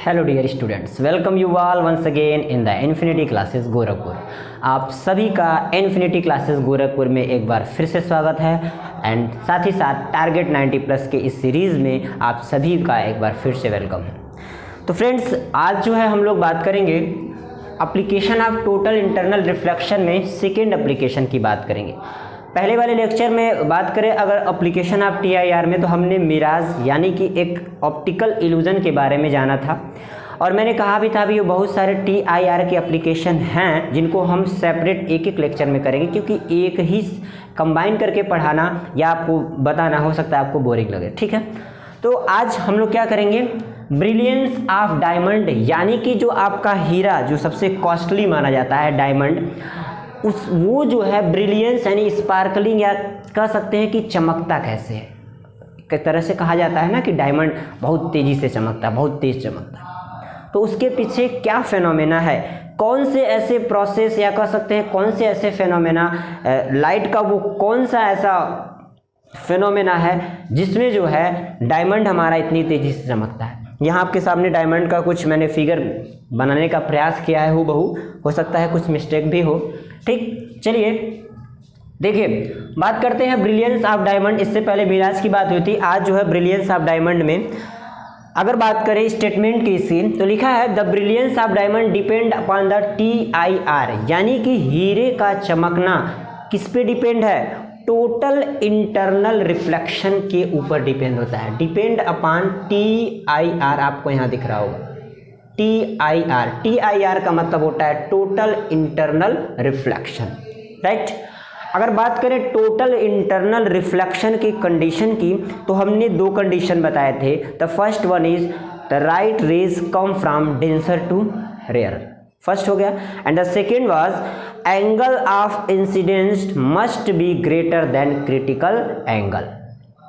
Hello dear students, welcome you all once again in the infinity classes Gorakhpur. आप सभी का infinity classes Gorakhpur में एक बार फिर से स्वागत है एंड साथ ही साथ टारगेट 90+ के इस सीरीज़ में आप सभी का एक बार फिर से वेलकम है। तो फ्रेंड्स, आज जो है हम लोग बात करेंगे application of total internal reflection में सेकेंड एप्लीकेशन की बात करेंगे। पहले वाले लेक्चर में बात करें अगर एप्लीकेशन ऑफ टीआईआर में, तो हमने मिराज यानी कि एक ऑप्टिकल इल्यूजन के बारे में जाना था और मैंने कहा भी था भी ये बहुत सारे टीआईआर के एप्लीकेशन हैं जिनको हम सेपरेट एक एक लेक्चर में करेंगे, क्योंकि एक ही कंबाइन करके पढ़ाना या आपको बताना हो सकता है आपको बोरिंग लगे। ठीक है, तो आज हम लोग क्या करेंगे, ब्रिलियंस ऑफ डायमंड, यानी कि जो आपका हीरा जो सबसे कॉस्टली माना जाता है डायमंड, उस वो जो है ब्रिलियंस यानी स्पार्कलिंग, या कह सकते हैं कि चमकता कैसे है। एक तरह से कहा जाता है ना कि डायमंड बहुत तेज़ी से चमकता है, बहुत तेज़ चमकता है, तो उसके पीछे क्या फेनोमेना है, कौन से ऐसे प्रोसेस या कह सकते हैं कौन से ऐसे फेनोमेना, लाइट का वो कौन सा ऐसा फेनोमेना है जिसमें जो है डायमंड हमारा इतनी तेज़ी से चमकता है। यहाँ आपके सामने डायमंड का कुछ मैंने फिगर बनाने का प्रयास किया है, हूबहू, हो सकता है कुछ मिस्टेक भी हो। ठीक, चलिए देखिए बात करते हैं ब्रिलियंस ऑफ डायमंड। इससे पहले मिराज की बात हुई थी, आज जो है ब्रिलियंस ऑफ डायमंड में अगर बात करें स्टेटमेंट की इसकी, तो लिखा है the brilliance of diamond depend upon the TIR, यानी कि हीरे का चमकना किस पे डिपेंड है, टोटल इंटरनल रिफ्लेक्शन के ऊपर डिपेंड होता है। डिपेंड अपॉन टीआईआर, आपको यहाँ दिख रहा होगा टीआईआर। टीआईआर का मतलब होता है टोटल इंटरनल रिफ्लेक्शन, राइट। अगर बात करें टोटल इंटरनल रिफ्लेक्शन की कंडीशन की, तो हमने दो कंडीशन बताए थे। The first one is the light rays come from denser to rarer, first हो गया, and the second was angle of incidence must be greater than critical angle.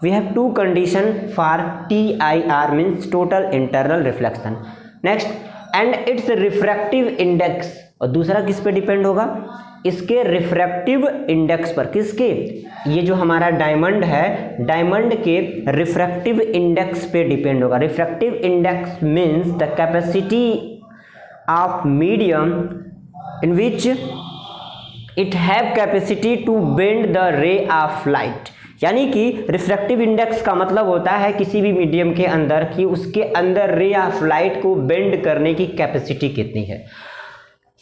We have two condition for TIR means total internal reflection. Next, and it's refractive index, और दूसरा किस पे depend होगा, इसके refractive index पर। किसके, ये जो हमारा डायमंड है, डायमंड के रिफ्रैक्टिव इंडेक्स पे डिपेंड होगा। Refractive index means the capacity of medium in which it have capacity to bend the ray of light, यानी कि रिफ्रैक्टिव इंडेक्स का मतलब होता है किसी भी मीडियम के अंदर कि उसके अंदर रे ऑफ लाइट को बेंड करने की कैपेसिटी कितनी है।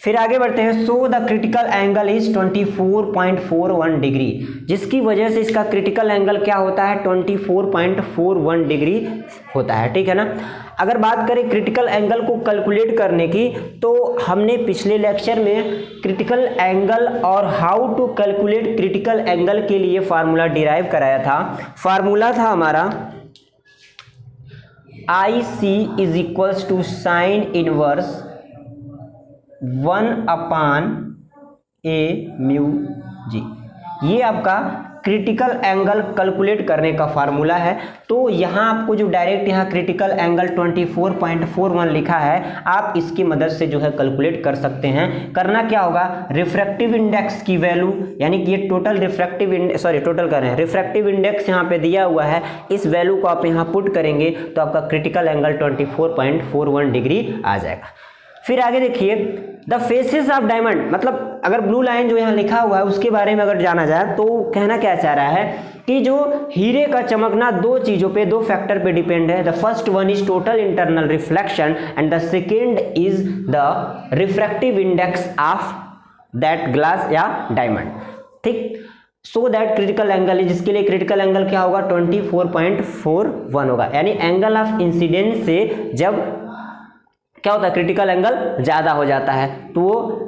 फिर आगे बढ़ते हैं। So the critical angle is 24.41 degree, जिसकी वजह से इसका क्रिटिकल एंगल क्या होता है, 24.41 डिग्री होता है। ठीक है ना। अगर बात करें क्रिटिकल एंगल को कैलकुलेट करने की, तो हमने पिछले लेक्चर में क्रिटिकल एंगल और how to calculate critical angle के लिए फार्मूला डिराइव कराया था। फार्मूला था हमारा IC is equals to sine inverse 1/a mu g. ये आपका क्रिटिकल एंगल कैलकुलेट करने का फार्मूला है। तो यहाँ आपको जो डायरेक्ट यहाँ क्रिटिकल एंगल 24.41 लिखा है, आप इसकी मदद से जो है कैलकुलेट कर सकते हैं। करना क्या होगा, रिफ्रैक्टिव इंडेक्स की वैल्यू, यानी कि ये टोटल रिफ्रैक्टिव इंडेक्स यहाँ पे दिया हुआ है, इस वैल्यू को आप यहाँ पुट करेंगे तो आपका क्रिटिकल एंगल 24.41 डिग्री आ जाएगा। फिर आगे देखिए, द फेसेस ऑफ डायमंड, मतलब अगर ब्लू लाइन जो यहाँ लिखा हुआ है उसके बारे में अगर जाना जाए तो कहना क्या चाह रहा है कि जो हीरे का चमकना दो चीजों पे, दो फैक्टर पे डिपेंड है। The first one is total internal reflection and the second is the refractive index of that glass या डायमंड। ठीक, सो दैट क्रिटिकल एंगल, जिसके लिए क्रिटिकल एंगल क्या होगा, 24.41 होगा, यानी एंगल ऑफ इंसिडेंस से जब क्या होता है क्रिटिकल एंगल ज़्यादा हो जाता है तो वो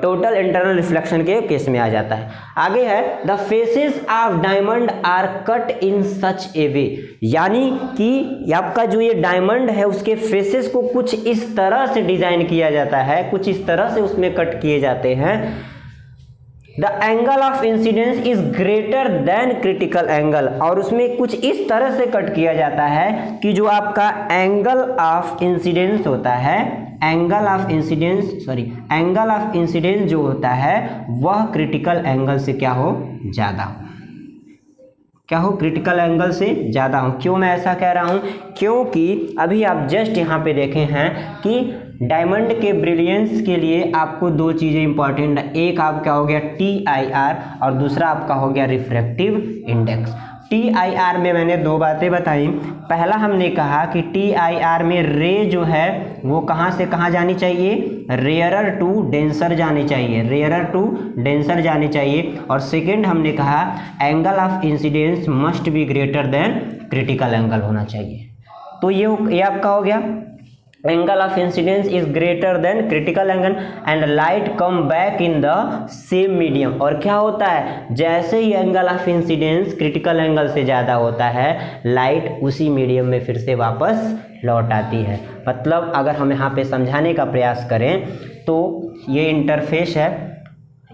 टोटल इंटरनल रिफ्लेक्शन के केस में आ जाता है। आगे है the faces of diamond are cut in such a way, यानी कि आपका जो ये डायमंड है उसके फेसेस को कुछ इस तरह से डिजाइन किया जाता है, कुछ इस तरह से उसमें कट किए जाते हैं। The angle of incidence is greater than critical angle, और उसमें कुछ इस तरह से कट किया जाता है कि जो आपका एंगल ऑफ इंसिडेंस होता है, एंगल ऑफ इंसिडेंस जो होता है वह क्रिटिकल एंगल से क्या हो, ज़्यादा हो। क्या हो, क्रिटिकल एंगल से ज़्यादा हो। क्यों मैं ऐसा कह रहा हूँ, क्योंकि अभी आप जस्ट यहाँ पे देखे हैं कि डायमंड के ब्रिलियंस के लिए आपको दो चीज़ें इंपॉर्टेंट है, एक आपका हो गया TIR और दूसरा आपका हो गया रिफ्रैक्टिव इंडेक्स। TIR में मैंने दो बातें बताई। पहला हमने कहा कि TIR में रे जो है वो कहाँ से कहाँ जानी चाहिए, रेयरर टू डेंसर जानी चाहिए, रेयरर टू डेंसर जानी चाहिए। और सेकेंड हमने कहा angle of incidence must be greater than critical angle होना चाहिए। तो ये आपका हो गया angle of incidence is greater than critical angle and light come back in the same medium. और क्या होता है, जैसे ही angle of incidence critical angle से ज़्यादा होता है, लाइट उसी मीडियम में फिर से वापस लौट आती है। मतलब अगर हम यहाँ पे समझाने का प्रयास करें तो ये इंटरफेस है,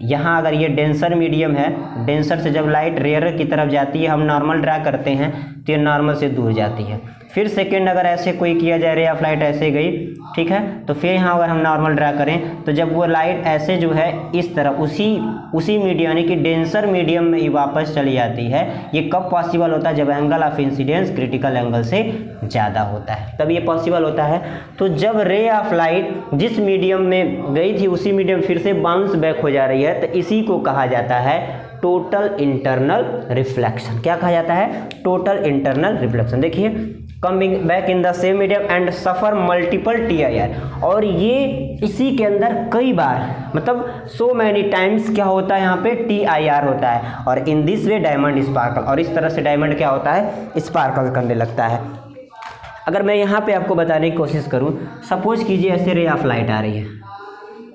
यहाँ अगर ये डेंसर मीडियम है, डेंसर से जब लाइट रेयर की तरफ जाती है, हम नॉर्मल ड्रा करते हैं तो ये नॉर्मल से दूर जाती है। फिर सेकेंड अगर ऐसे कोई किया जाए, रे ऑफ लाइट ऐसे गई, ठीक है, तो फिर यहाँ अगर हम नॉर्मल ड्रा करें तो जब वो लाइट ऐसे जो है इस तरह उसी मीडियम यानी कि डेंसर मीडियम में ही वापस चली जाती है। ये कब पॉसिबल होता है, जब angle of incidence critical angle से ज़्यादा होता है, तब ये पॉसिबल होता है। तो जब रे ऑफ लाइट जिस मीडियम में गई थी उसी मीडियम फिर से बाउंस बैक हो जा रही है, तो इसी को कहा जाता है टोटल इंटरनल रिफ्लेक्शन। क्या कहा जाता है, टोटल इंटरनल रिफ्लेक्शन। देखिए, coming back in the same medium and suffer multiple TIR। और ये इसी के अंदर कई बार, मतलब सो मैनी टाइम्स क्या होता है, यहाँ पे TIR होता है। और in this way diamond sparkle, और इस तरह से डायमंड क्या होता है, स्पार्कल करने लगता है। अगर मैं यहाँ पे आपको बताने की कोशिश करूँ, सपोज कीजिए ऐसे रे ऑफ लाइट आ रही है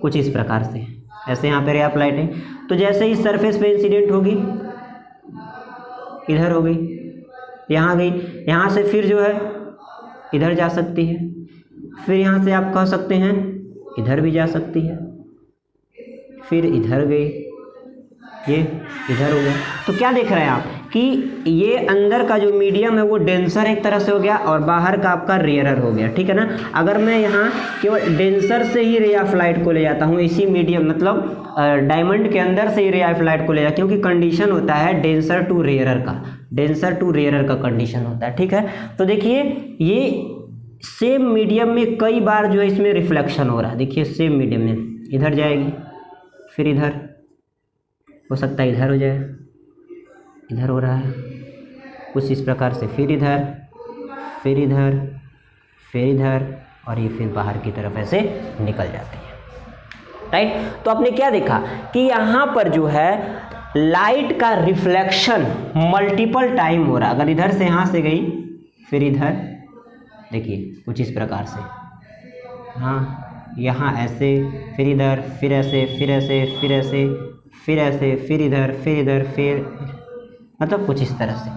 कुछ इस प्रकार से, ऐसे यहाँ पे रे ऑफ लाइट है, तो जैसे ही सरफेस पे इंसिडेंट होगी, इधर हो गई, यहाँ गई, यहाँ से फिर जो है इधर जा सकती है, फिर यहाँ से आप कह सकते हैं इधर भी जा सकती है, फिर इधर गई, ये इधर हो गया। तो क्या देख रहे हैं आप कि ये अंदर का जो मीडियम है वो डेंसर एक तरह से हो गया और बाहर का आपका रेयरर हो गया, ठीक है ना। अगर मैं यहाँ केवल डेंसर से ही रे ऑफ लाइट को ले जाता हूँ, इसी मीडियम मतलब डायमंड के अंदर से ही रे ऑफ लाइट को ले जाता, क्योंकि कंडीशन होता है डेंसर टू रेयरर का, डेंसर टू रेयरर का कंडीशन होता है, ठीक है। तो देखिए ये सेम मीडियम में कई बार जो है इसमें रिफ्लेक्शन हो रहा है। देखिए सेम मीडियम में इधर जाएगी, फिर इधर हो सकता है, इधर हो जाए, इधर हो रहा है कुछ इस प्रकार से, फिर इधर, फिर इधर, फिर इधर, और ये फिर बाहर की तरफ ऐसे निकल जाती है, राइट। तो आपने क्या देखा कि यहाँ पर जो है लाइट का रिफ्लेक्शन मल्टीपल टाइम हो रहा है। अगर इधर से यहाँ से गई, फिर इधर, देखिए कुछ इस प्रकार से, हाँ यहाँ ऐसे, फिर इधर, फिर ऐसे, फिर ऐसे, फिर ऐसे, फिर ऐसे, फिर इधर, फिर मतलब कुछ इस तरह से।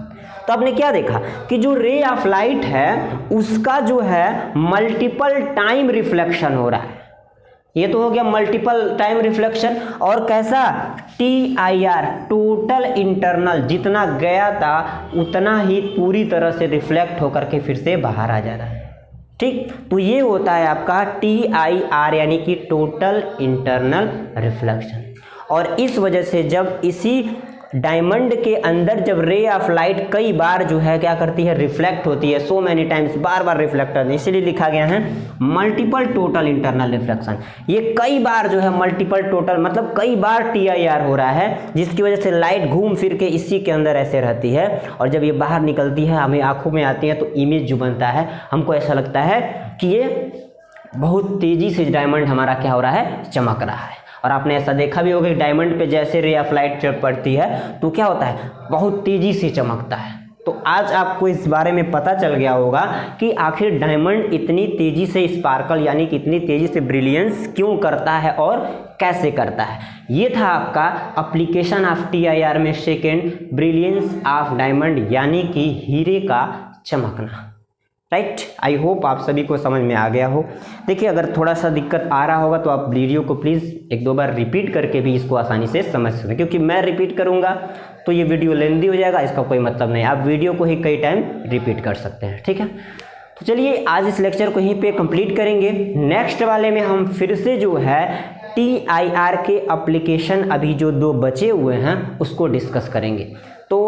तो आपने क्या देखा कि जो रे ऑफ लाइट है उसका जो है मल्टीपल टाइम रिफ्लेक्शन हो रहा है। ये तो हो गया मल्टीपल टाइम रिफ्लेक्शन। और कैसा, TIR टोटल इंटरनल, जितना गया था उतना ही पूरी तरह से रिफ्लेक्ट होकर के फिर से बाहर आ जा रहा है, ठीक। तो ये होता है आपका TIR यानी कि टोटल इंटरनल रिफ्लेक्शन। और इस वजह से जब इसी डायमंड के अंदर जब रे ऑफ लाइट कई बार जो है क्या करती है, रिफ्लेक्ट होती है, सो मैनी टाइम्स, बार बार रिफ्लेक्ट होती है, इसलिए लिखा गया है मल्टीपल टोटल इंटरनल रिफ्लेक्शन। ये कई बार जो है मल्टीपल टोटल मतलब कई बार TIR हो रहा है, जिसकी वजह से लाइट घूम फिर के इसी के अंदर ऐसे रहती है, और जब ये बाहर निकलती है हमें आंखों में आती है तो इमेज जो बनता है हमको ऐसा लगता है कि ये बहुत तेजी से डायमंड हमारा क्या हो रहा है, चमक रहा है। और आपने ऐसा देखा भी होगा कि डायमंड पे जैसे रे ऑफ लाइट पड़ती है तो क्या होता है, बहुत तेजी से चमकता है। तो आज आपको इस बारे में पता चल गया होगा कि आखिर डायमंड इतनी तेजी से स्पार्कल यानी कि इतनी तेजी से ब्रिलियंस क्यों करता है और कैसे करता है। ये था आपका एप्लीकेशन ऑफ TIR में सेकेंड, ब्रिलियंस ऑफ डायमंड यानी कि हीरे का चमकना, राइट। आई होप आप सभी को समझ में आ गया हो। देखिए अगर थोड़ा सा दिक्कत आ रहा होगा तो आप वीडियो को प्लीज़ एक दो बार रिपीट करके भी इसको आसानी से समझ सकते हैं, क्योंकि मैं रिपीट करूंगा तो ये वीडियो लेंदी हो जाएगा, इसका कोई मतलब नहीं। आप वीडियो को ही कई टाइम रिपीट कर सकते हैं, ठीक है। तो चलिए आज इस लेक्चर को यहीं पे कंप्लीट करेंगे। नेक्स्ट वाले में हम फिर से जो है TIR के एप्लीकेशन अभी जो दो बचे हुए हैं उसको डिस्कस करेंगे। तो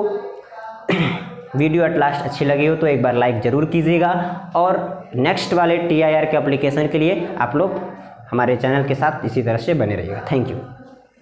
वीडियो एट लास्ट अच्छी लगी हो तो एक बार लाइक ज़रूर कीजिएगा, और नेक्स्ट वाले TIR के एप्लीकेशन के लिए आप लोग हमारे चैनल के साथ इसी तरह से बने रहिएगा। Thank you.